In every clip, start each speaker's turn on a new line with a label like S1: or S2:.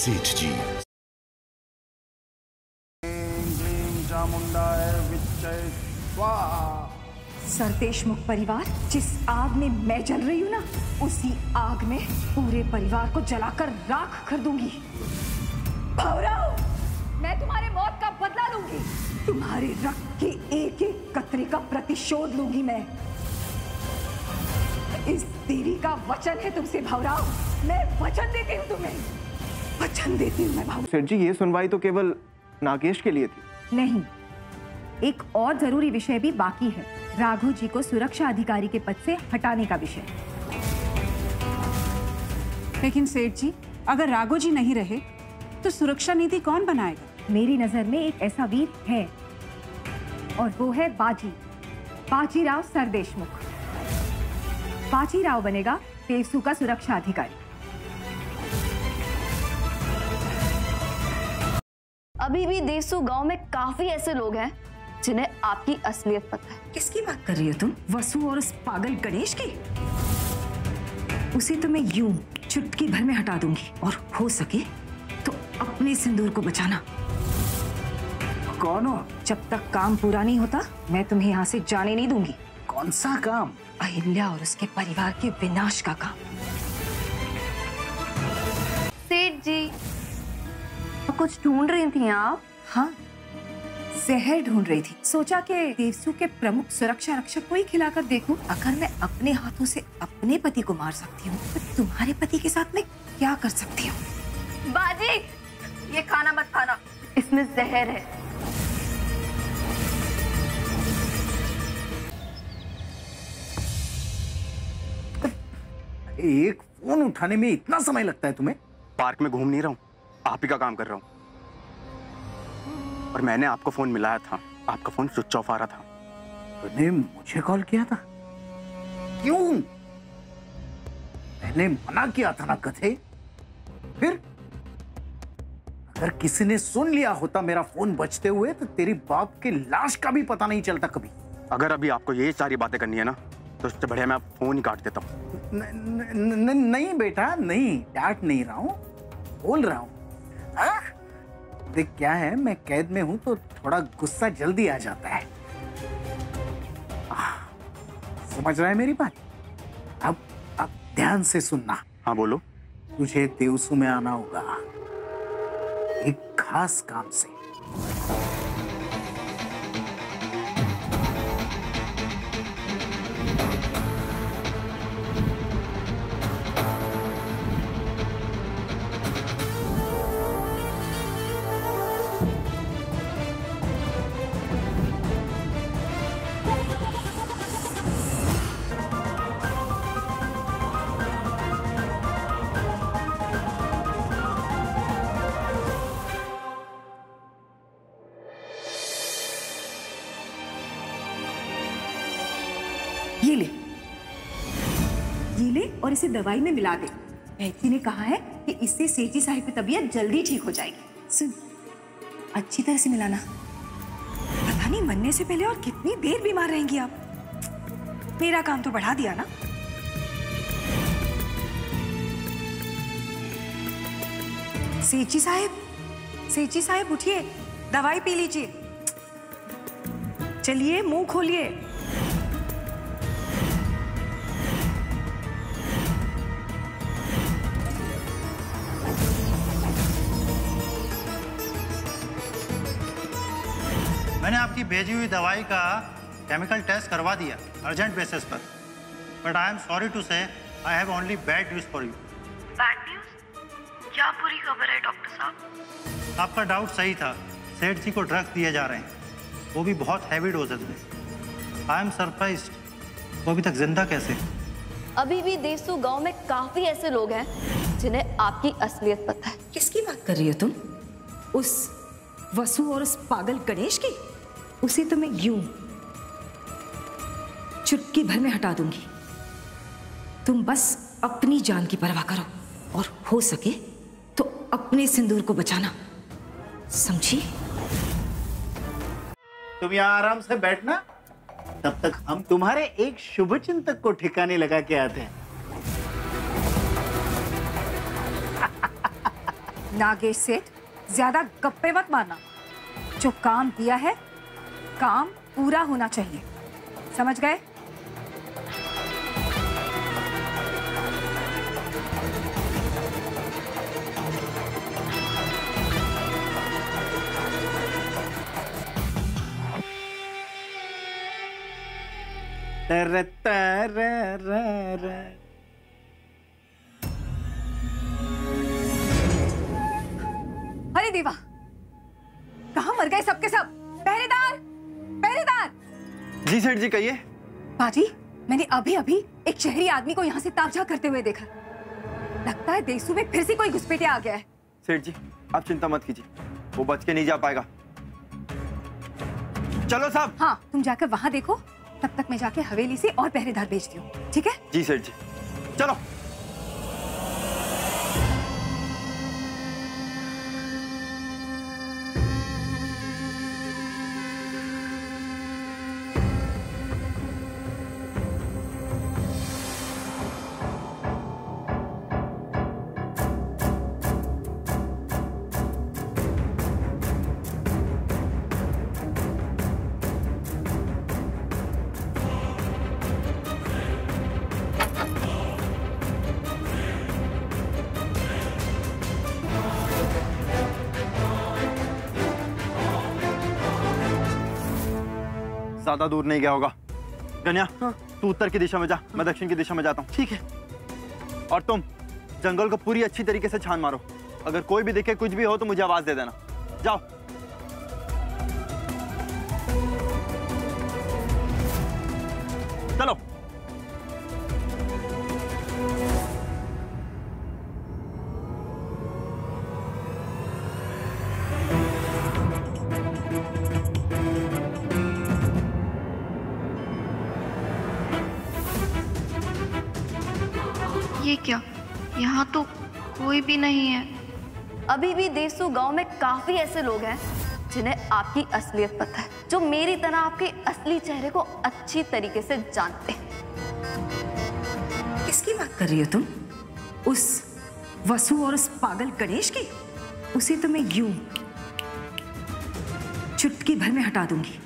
S1: सेठ जी।
S2: सरदेशमुख परिवार, जिस आग में मैं जल रही हूँ ना, उसी आग में पूरे परिवार को जलाकर राख कर दूंगी। भौराव, मैं तुम्हारे मौत का बदला लूंगी। तुम्हारे रक्त के एक एक कतरे का प्रतिशोध लूंगी मैं। इस देवी का वचन है तुमसे भौराव, मैं वचन देती हूँ तुम्हें, वचन देती हूँ मैं भौराव।
S3: सेठ जी, ये सुनवाई तो केवल नागेश के लिए थी।
S2: नहीं, एक और जरूरी विषय भी बाकी है। राघव जी को सुरक्षा अधिकारी के पद से हटाने का विषय।
S4: लेकिन सेठ जी, अगर राघव जी नहीं रहे तो सुरक्षा नीति कौन बनाएगा?
S2: मेरी नजर में एक ऐसा वीर है, और वो है बाजीराव सरदेशमुख। बाजीराव बनेगा देवसू का सुरक्षा अधिकारी।
S5: अभी भी देवसू गांव में काफी ऐसे लोग हैं जिन्हें आपकी असलियत पता है।
S2: किसकी बात कर रही हो तुम? वसु और उस पागल गणेश की? उसे तो मैं यूं चुटकी भर में हटा दूंगी, और हो सके तो अपने सिंदूर को बचाना।
S3: कौन हो?
S2: जब तक काम पूरा नहीं होता मैं तुम्हें यहाँ से जाने नहीं दूंगी।
S3: कौन सा काम?
S2: अहिल्या और उसके परिवार के विनाश का काम।
S5: सेठ जी, कुछ ढूंढ रही थी आप?
S2: हाँ, जहर ढूंढ रही थी। सोचा कि देवसू के प्रमुख सुरक्षा रक्षक को ही खिलाकर देखूं। अगर मैं अपने हाथों से अपने पति को मार सकती हूँ तो तुम्हारे पति के साथ मैं क्या कर सकती हूँ?
S5: बाजी, ये खाना मत खाना, इसमें जहर है।
S6: एक फोन उठाने में इतना समय लगता है तुम्हें?
S3: पार्क में घूम नहीं रहा हूँ, आप ही का काम कर रहा हूँ। और मैंने आपको फोन मिलाया था, आपका फोन स्विच ऑफ आ रहा था।
S6: तुमने मुझे कॉल किया था? क्यों? मैंने मना किया था ना कथे। फिर अगर किसी ने सुन लिया होता मेरा फोन बजते हुए तो तेरी बाप की लाश का भी पता नहीं चलता कभी।
S3: अगर अभी आपको ये सारी बातें करनी है ना तो उससे बढ़िया मैं फोन ही काट देता हूँ।
S6: नहीं बेटा, नहीं, डांट नहीं रहा हूँ, बोल रहा हूँ। देख क्या है, मैं कैद में हूं तो थोड़ा गुस्सा जल्दी आ जाता है। समझ रहा है मेरी बात? अब ध्यान से सुनना।
S3: हाँ बोलो।
S6: तुझे देवसू में आना होगा एक खास काम से।
S2: ये ले और इसे दवाई में मिला दे। वैद्य ने कहा है कि इससे सेठी साहिब की तबीयत जल्दी ठीक हो जाएगी। सुन, अच्छी तरह से मिलाना। पता नहीं मरने से पहले और कितनी देर बीमार रहेंगी आप। मेरा काम तो बढ़ा दिया ना। सेठी साहिब उठिए, दवाई पी लीजिए। चलिए, मुंह खोलिए।
S7: मैंने आपकी भेजी हुई दवाई का केमिकल टेस्ट करवा दिया अर्जेंट बेसिस पर, but I am sorry to say I have only bad news for you.
S8: Bad news? क्या बुरी खबर है डॉक्टर साहब?
S7: आपका डाउट सही था, सेठ जी को ड्रग्स दिए जा रहे हैं, वो भी बहुत हैवी डोजेज में। आई एम सरप्राइज्ड, वो अभी तक जिंदा कैसे?
S5: अभी भी देवसू गांव में काफी ऐसे लोग हैं जिन्हें आपकी असलियत पता है।
S2: किसकी बात कर रही हो तुम? उस वसु और उस पागल गणेश की? उसे तो मैं यूं चुटकी भर में हटा दूंगी। तुम बस अपनी जान की परवाह करो, और हो सके तो अपने सिंदूर को बचाना, समझी?
S6: तुम यहाँ आराम से बैठना, तब तक हम तुम्हारे एक शुभचिंतक को ठिकाने लगा के आते हैं।
S2: नागेश सेठ, ज्यादा गप्पे मत मारना। जो काम दिया है, काम पूरा होना चाहिए, समझ गए? अरे देवा, कहाँ मर गए सबके सब? पहरेदार, पहरेदार!
S3: जी सेठ जी, कहिए।
S2: बाजी, मैंने अभी अभी एक शहरी आदमी को यहाँ से ताबझा करते हुए देखा। लगता है देसू में फिर से कोई घुसपैठिया आ गया है।
S3: सेठ जी, आप चिंता मत कीजिए, वो बच के नहीं जा पाएगा। चलो साहब।
S2: हाँ, तुम जाकर वहां देखो, तब तक मैं जाके हवेली से और पहरेदार भेजती हूँ, ठीक है?
S3: जी सेठ जी, चलो। ज्यादा दूर नहीं गया होगा। गन्या, तू उत्तर की दिशा में जा, मैं दक्षिण की दिशा में जाता हूँ। ठीक है। और तुम जंगल को पूरी अच्छी तरीके से छान मारो। अगर कोई भी दिखे, कुछ भी हो तो मुझे आवाज दे देना। जाओ। चलो।
S8: ये क्या? यहाँ तो कोई भी नहीं है।
S5: अभी भी देसू गांव में काफी ऐसे लोग हैं जिन्हें आपकी असलियत पता है, जो मेरी तरह आपके असली चेहरे को अच्छी तरीके से जानते हैं।
S2: किसकी बात कर रही हो तुम? उस वसु और उस पागल गणेश की? उसे तो मैं यूं चुटकी भर में हटा दूंगी।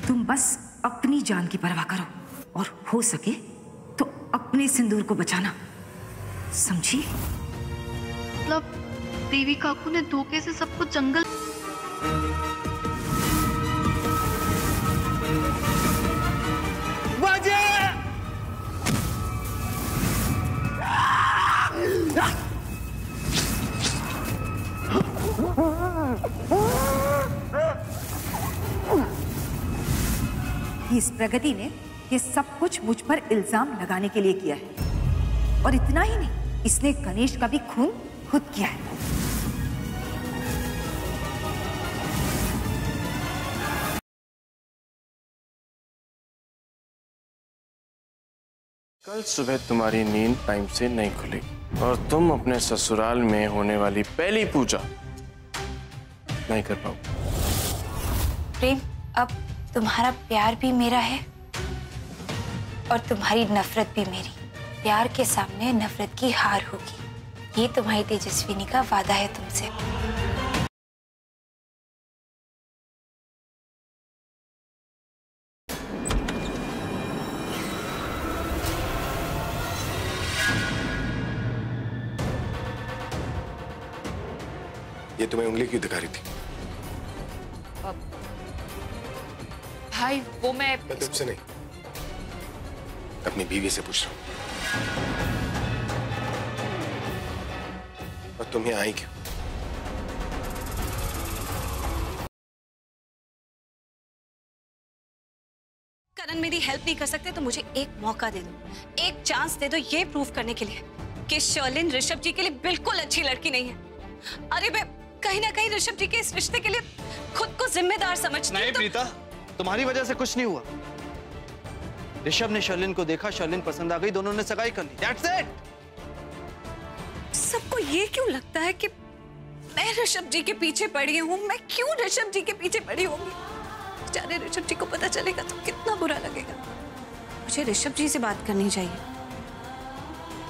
S2: तुम बस अपनी जान की परवाह करो और हो सके तो अपने सिंदूर को बचाना, समझी?
S8: मतलब देवी काकू ने धोखे से सब कुछ जंगल
S2: इस प्रगति ने ये सब कुछ मुझ पर इल्जाम लगाने के लिए किया है, और इतना ही नहीं, इसने गणेश का भी खून खुद किया है।
S1: कल सुबह तुम्हारी नींद टाइम से नहीं खुलेगी और तुम अपने ससुराल में होने वाली पहली पूजा नहीं कर पाओगे।
S9: प्रेम, अब तुम्हारा प्यार भी मेरा है और तुम्हारी नफरत भी मेरी। प्यार के सामने नफरत की हार होगी, ये तुम्हारी तेजस्विनी का वादा है तुमसे।
S1: ये तुम्हें उंगली क्यों दिखा रही थी?
S9: भाई, वो मैं
S1: तुमसे नहीं, अपनी बीवी से पूछ रहा हूं। और तुम यहाँ आई क्यों?
S9: करण मेरी हेल्प नहीं कर सकते तो मुझे एक मौका दे दो, एक चांस दे दो ये प्रूव करने के लिए कि शर्लिन ऋषभ जी के लिए बिल्कुल अच्छी लड़की नहीं है। अरे मैं कहीं ना कहीं ऋषभ जी के इस रिश्ते के लिए खुद को जिम्मेदार समझती हूँ।
S10: नहीं प्रीता, तुम्हारी वजह से कुछ नहीं हुआ। ऋषभ ने शर्लिन को देखा, शर्लिन पसंद आ गई, दोनों ने सगाई कर ली। That's it.
S9: सबको ये क्यों लगता है कि मैं ऋषभ जी के पीछे पड़ी हूँ? मैं क्यों ऋषभ जी के पीछे पड़ी होंगी? बेचारे ऋषभ जी को पता चलेगा तो कितना बुरा लगेगा। मुझे ऋषभ जी से बात करनी चाहिए,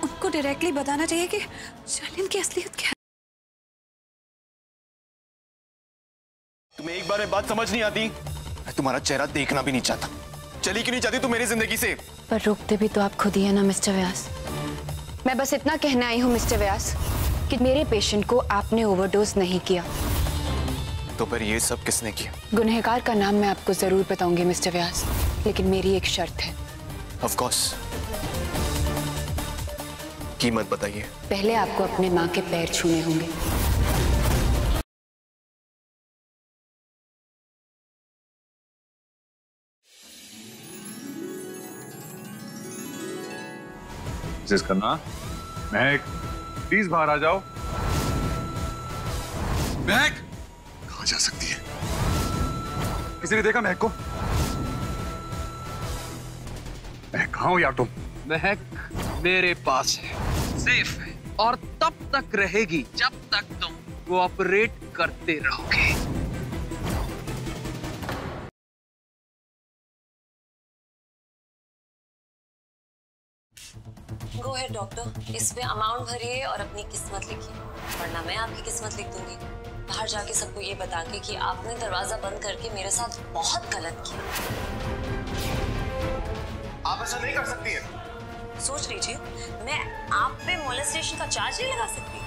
S9: उनको डायरेक्टली बताना चाहिए कि शर्लिन की असलियत क्या है।
S1: तुम्हें एक बार में बात समझ नहीं आती? मैं तुम्हारा चेहरा देखना भी नहीं चाहता। चली क्यों नहीं चाहती तुम मेरी जिंदगी से?
S11: पर रुकते भी तो आप खुद ही है ना मिस्टर व्यास। मैं बस इतना कहने आई हूँ मिस्टर व्यास कि मेरे पेशेंट को आपने ओवरडोज नहीं किया।
S1: तो फिर ये सब किसने किया?
S11: गुनहगार का नाम मैं आपको जरूर बताऊंगी मिस्टर व्यास, लेकिन मेरी एक शर्त है।
S1: Of course. कीमत बताइए।
S11: पहले आपको अपने माँ के पैर छूने होंगे।
S12: कोशिश करना। महक, प्लीज बाहर आ जाओ।
S13: महक कहाँ जा सकती है?
S12: किसी ने देखा महक को? महक कहाँ हो यार तुम?
S14: महक मेरे पास है, सेफ है और तब तक रहेगी जब तक तुम कोऑपरेट करते रहोगे।
S15: गो है डॉक्टर, इसमें अमाउंट भरिए और अपनी किस्मत लिखिए, वरना मैं आपकी किस्मत लिख दूंगी। बाहर जाके सबको ये बता के कि आपने दरवाजा बंद करके मेरे साथ बहुत गलत किया।
S1: आप ऐसा नहीं कर सकती हैं।
S15: सोच लीजिए, मैं आप पे मोलेस्टेशन का चार्ज नहीं लगा सकती।